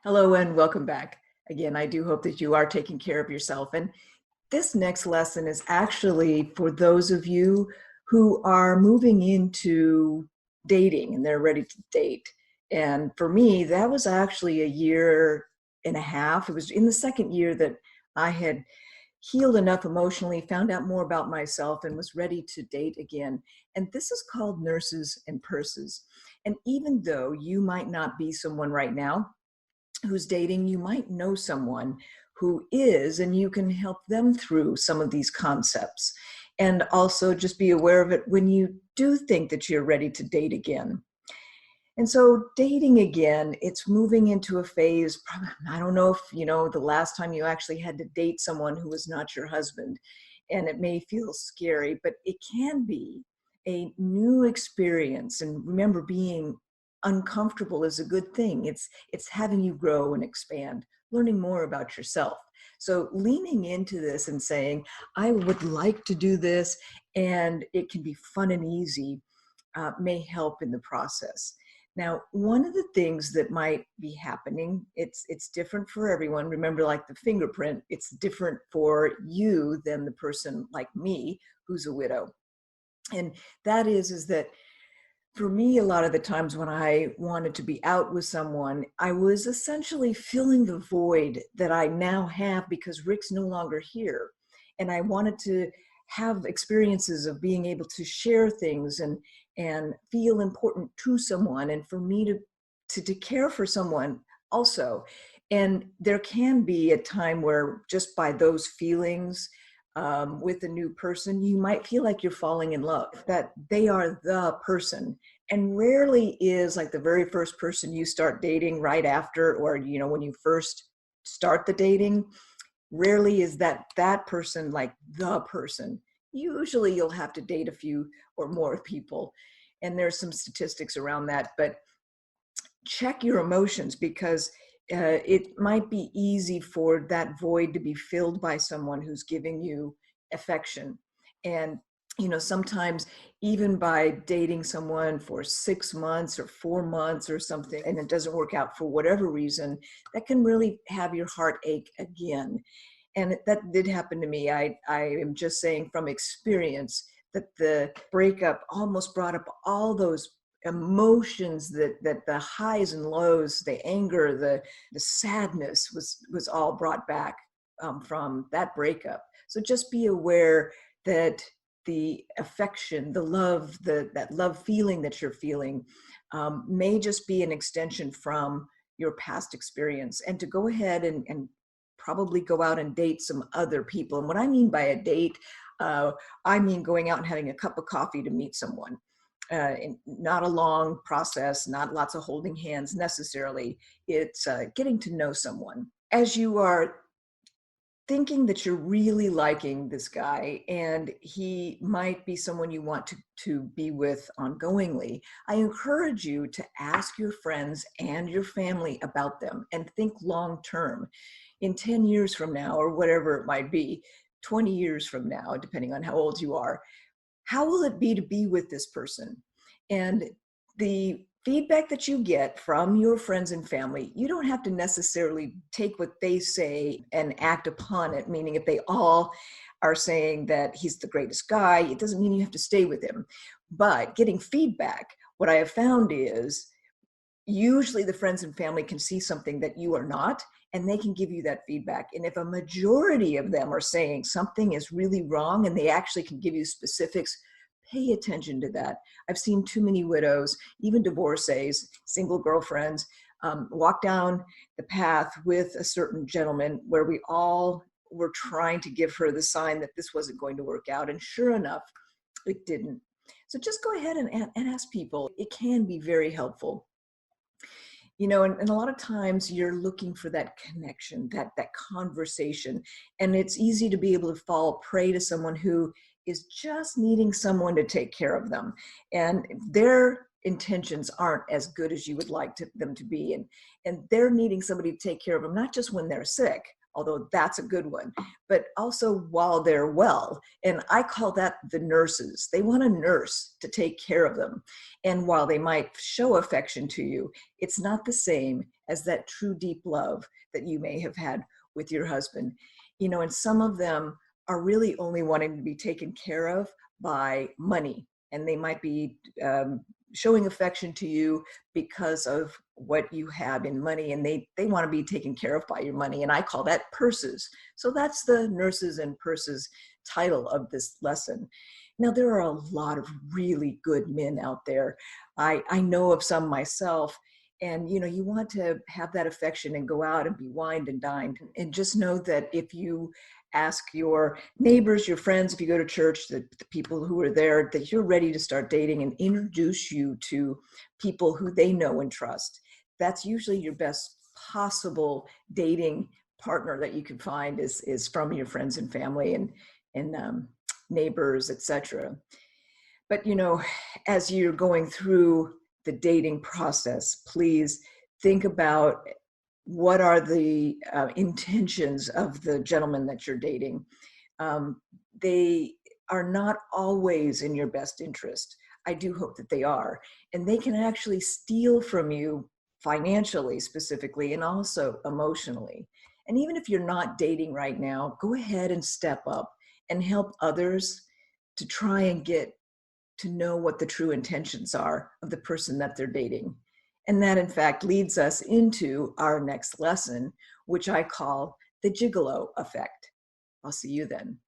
Hello and welcome back. Again, I do hope that you are taking care of yourself. And this next lesson is actually for those of you who are moving into dating and they're ready to date. And for me, that was actually a year and a half. It was in the second year that I had healed enough emotionally, found out more about myself, and was ready to date again. And this is called Nurses and Purses. And even though you might not be someone right now who's dating, you might know someone who is, and you can help them through some of these concepts. And also just be aware of it when you do think that you're ready to date again. And so dating again, it's moving into a phase. I don't know if you know the last time you actually had to date someone who was not your husband, and it may feel scary, but it can be a new experience. And remember, being uncomfortable is a good thing. It's having you grow and expand, learning more about yourself. So leaning into this and saying, I would like to do this, and it can be fun and easy, may help in the process. Now, one of the things that might be happening, it's different for everyone. Remember, like the fingerprint, it's different for you than the person like me who's a widow. And that is that for me, a lot of the times when I wanted to be out with someone, I was essentially filling the void that I now have because Rick's no longer here. And I wanted to have experiences of being able to share things and feel important to someone, and for me to care for someone also. And there can be a time where just by those feelings, with a new person, you might feel like you're falling in love, that they are the person. And rarely is like the very first person you start dating right after, or, when you first start the dating, rarely is that person like the person. Usually you'll have to date a few or more people. And there's some statistics around that, but check your emotions because it might be easy for that void to be filled by someone who's giving you affection. And sometimes even by dating someone for 6 months or 4 months or something, and it doesn't work out for whatever reason, that can really have your heart ache again. And that did happen to me. I am just saying from experience that the breakup almost brought up all those emotions, that the highs and lows, the anger, the sadness was all brought back from that breakup. So just be aware that the affection, the love, that love feeling that you're feeling may just be an extension from your past experience, and to go ahead and probably go out and date some other people. And what I mean by a date, I mean going out and having a cup of coffee to meet someone. Not a long process, not lots of holding hands necessarily. It's getting to know someone. As you are thinking that you're really liking this guy and he might be someone you want to be with ongoingly, I encourage you to ask your friends and your family about them and think long term. In 10 years from now, or whatever it might be, 20 years from now, depending on how old you are, how will it be to be with this person? And the feedback that you get from your friends and family, you don't have to necessarily take what they say and act upon it, meaning if they all are saying that he's the greatest guy, it doesn't mean you have to stay with him. But getting feedback, what I have found is usually the friends and family can see something that you are not, and they can give you that feedback. And if a majority of them are saying something is really wrong and they actually can give you specifics, pay attention to that. I've seen too many widows, even divorcees, single girlfriends, walk down the path with a certain gentleman where we all were trying to give her the sign that this wasn't going to work out, and sure enough, it didn't. So just go ahead and ask people. It can be very helpful. And a lot of times you're looking for that connection, that conversation, and it's easy to be able to fall prey to someone who is just needing someone to take care of them, and their intentions aren't as good as you would like them to be, and they're needing somebody to take care of them, not just when they're sick, although that's a good one, but also while they're well. And I call that the nurses. They want a nurse to take care of them. And while they might show affection to you, it's not the same as that true deep love that you may have had with your husband. You know, and some of them are really only wanting to be taken care of by money, and they might be showing affection to you because of what you have in money, and they want to be taken care of by your money, and I call that purses. So that's the Nurses and Purses title of this lesson. Now, there are a lot of really good men out there. I know of some myself, and you know, you want to have that affection and go out and be wined and dined, and just know that if you ask your neighbors, your friends, if you go to church, the people who are there, that you're ready to start dating and introduce you to people who they know and trust. That's usually your best possible dating partner that you can find is from your friends and family and neighbors, etc. But you know, as you're going through the dating process, please think about what are the intentions of the gentleman that you're dating. They are not always in your best interest. I do hope that they are. And they can actually steal from you financially, specifically, and also emotionally. And even if you're not dating right now, go ahead and step up and help others to try and get to know what the true intentions are of the person that they're dating. And that, in fact, leads us into our next lesson, which I call the gigolo effect. I'll see you then.